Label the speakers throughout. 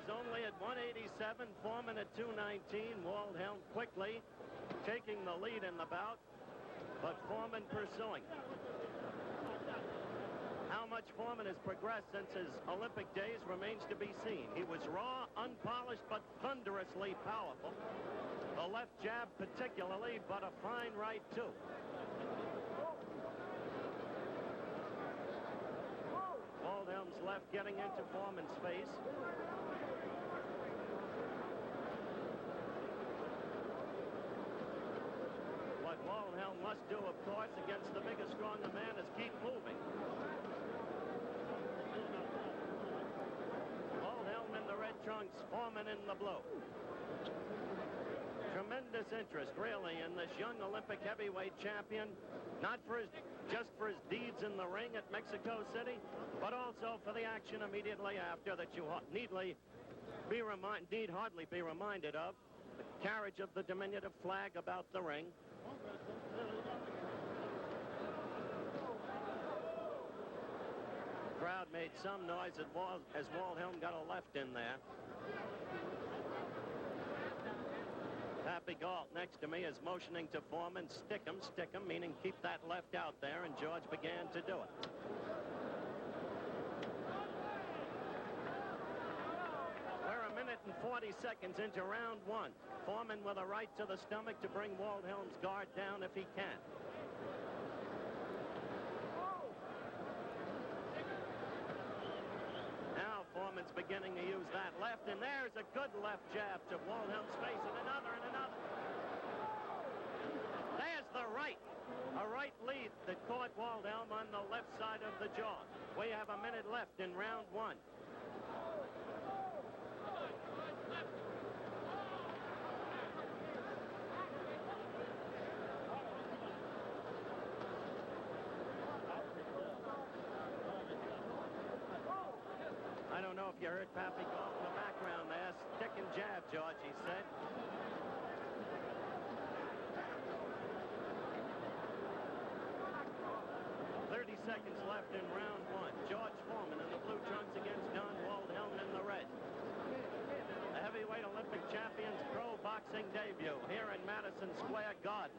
Speaker 1: was only at 187, Foreman at 219. Waldheim quickly taking the lead in the bout, but Foreman pursuing. How much Foreman has progressed since his Olympic days remains to be seen. He was raw, unpolished, but thunderously powerful. The left jab particularly, but a fine right too. Waldheim's left getting into Foreman's face. What Waldheim must do, of course, against the bigger, stronger man is keep moving. Waldheim in the red trunks, Foreman in the blue. Tremendous interest, really, in this young Olympic heavyweight champion, not for just for his deeds in the ring at Mexico City, but also for the action immediately after that you need hardly be reminded of. The carriage of the diminutive flag about the ring. The crowd made some noise as Waldheim got a left in there. Pappy Galt next to me is motioning to Foreman, stick him, meaning keep that left out there, and George began to do it. We're a minute and 40 seconds into round one. Foreman with a right to the stomach to bring Waldheim's guard down if he can. Now Foreman's beginning to use that left, and there's a good left jab to Waldheim's face, and another, and another. There's the right. A right lead that caught Waldheim on the left side of the jaw. We have a minute left in round one. I don't know if you heard Pappy Galt in the background there. Stick and jab, George, he said. Seconds left in round one. George Foreman in the blue trunks against Don Waldheim in the red. The heavyweight Olympic champion's pro boxing debut here in Madison Square Garden.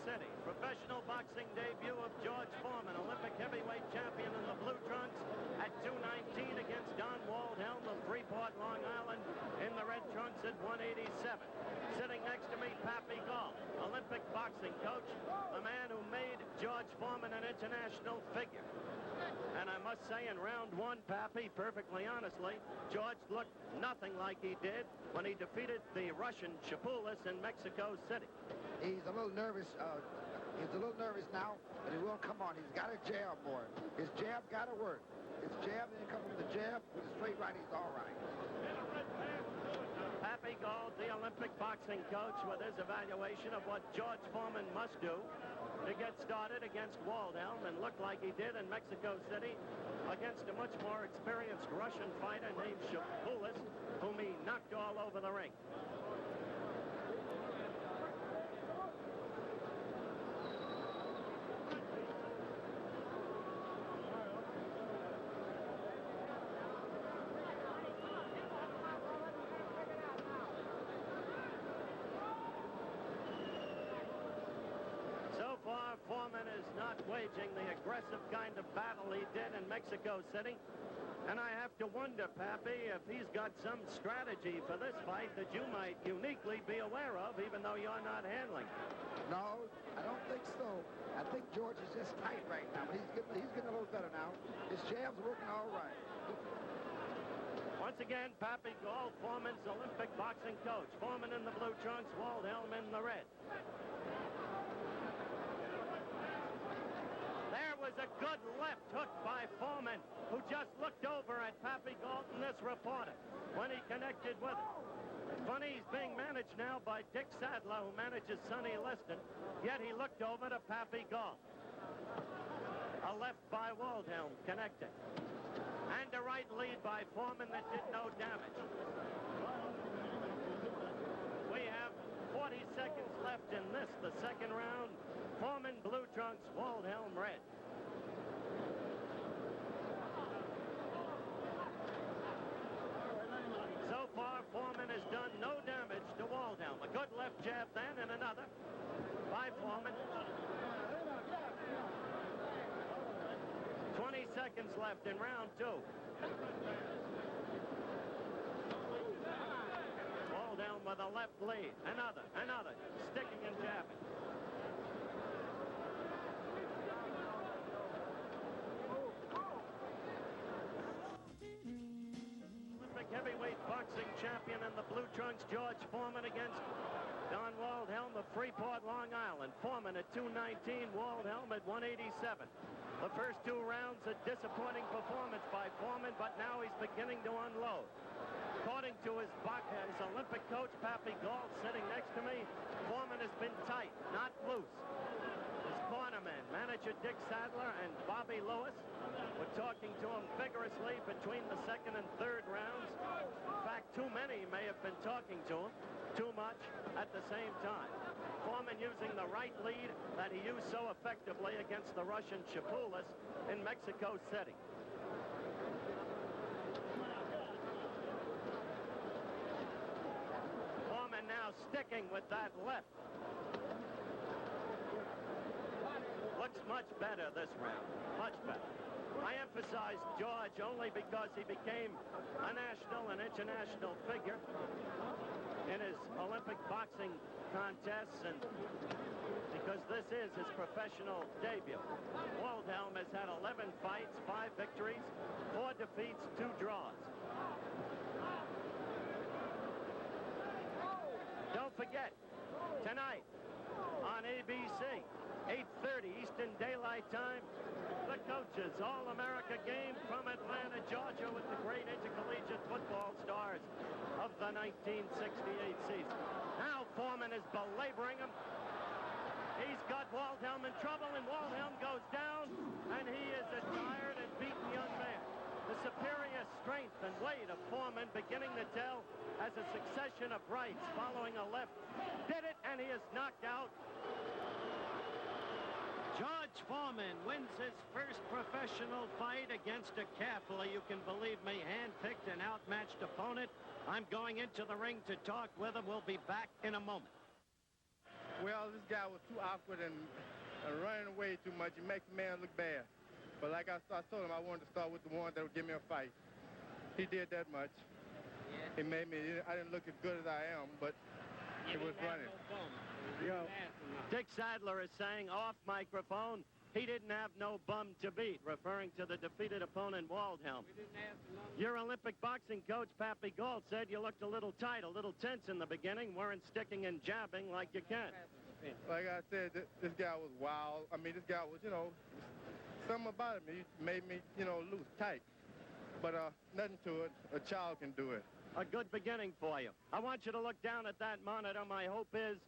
Speaker 1: City. Professional boxing debut of George Foreman, Olympic heavyweight champion in the blue trunks at 219 against Don Waldheim of Freeport, Long Island in the red trunks at 187. Sitting next to me, Pappy Galt, Olympic boxing coach, the man who made George Foreman an international figure. And I must say, in round one, Pappy, perfectly honestly, George looked nothing like he did when he defeated the Russian Chapulis in Mexico City.
Speaker 2: He's a little nervous. He's a little nervous now, but he will come on. He's got to jab more. His jab got to work. His jab, then he comes with the jab, with a straight right, he's all right.
Speaker 1: Pappy Galt, the Olympic boxing coach, with his evaluation of what George Foreman must do to get started against Waldheim and look like he did in Mexico City against a much more experienced Russian fighter named Chapulis, whom he knocked all over the ring. Foreman is not waging the aggressive kind of battle he did in Mexico City. And I have to wonder, Pappy, if he's got some strategy for this fight that you might uniquely be aware of, even though you're not handling.
Speaker 2: No, I don't think so. I think George is just tight right now, but he's getting a little better now. His jab's working all right.
Speaker 1: Once again, Pappy Galt, Foreman's Olympic boxing coach. Foreman in the blue trunks, Waldheim in the red. There was a good left hook by Foreman, who just looked over at Pappy Galt and this reporter when he connected with him. Funny, he's being managed now by Dick Sadler, who manages Sonny Liston, yet he looked over to Pappy Galt. A left by Waldheim connecting. And a right lead by Foreman that did no damage. We have 40 seconds left in this, the second round. Foreman blue trunks, Waldheim red. So far, Foreman has done no damage to Waldheim. A good left jab then, and another by Foreman. 20 seconds left in round two. Waldheim with a left lead. Another, sticking and jabbing. Olympic heavyweight boxing champion in the blue trunks, George Foreman against Don Waldheim of Freeport, Long Island. Foreman at 219, Waldheim at 187. The first two rounds, a disappointing performance by Foreman, but now he's beginning to unload. According to his Olympic coach, Pappy Galt, sitting next to me, Foreman has been tight, not loose. His cornermen, manager Dick Sadler and Bobby Lewis, were talking to him vigorously between the second and third rounds. In fact, too many may have been talking to him, too much at the same time. Foreman using the right lead that he used so effectively against the Russian Chapulis in Mexico City. Foreman now sticking with that left. Looks much better this round, much better. I emphasize George only because he became a national and international figure in his Olympic boxing contests, and because this is his professional debut. Waldheim has had 11 fights, 5 victories, 4 defeats, 2 draws. Don't forget, tonight on ABC, 8:30 Eastern Daylight Time, the coaches All-America game from Atlanta, Georgia, with the great intercollegiate football stars of the 1968 season. Now Foreman is belaboring him. He's got Waldheim in trouble, and Waldheim goes down, and he is a tired and beaten young man. The superior strength and weight of Foreman beginning to tell as a succession of rights following a left did it, and he is knocked out. George Foreman wins his first professional fight against a carefully, you can believe me, hand-picked and outmatched opponent. I'm going into the ring to talk with him. We'll be back in a moment.
Speaker 3: Well, this guy was too awkward and running away too much. It makes the man look bad. But like I told him, I wanted to start with the one that would give me a fight. He did that much. Yeah. He made me, I didn't look as good as I am, but it was running.
Speaker 1: Dick Sadler is saying off microphone, he didn't have no bum to beat, referring to the defeated opponent Waldheim. Your Olympic boxing coach, Pappy Galt, said you looked a little tight, a little tense in the beginning, weren't sticking and jabbing like you can.
Speaker 3: Like I said, this guy was wild. I mean, this guy was, something about him. He made me, loose, tight. But nothing to it. A child can do it.
Speaker 1: A good beginning for you. I want you to look down at that monitor. My hope is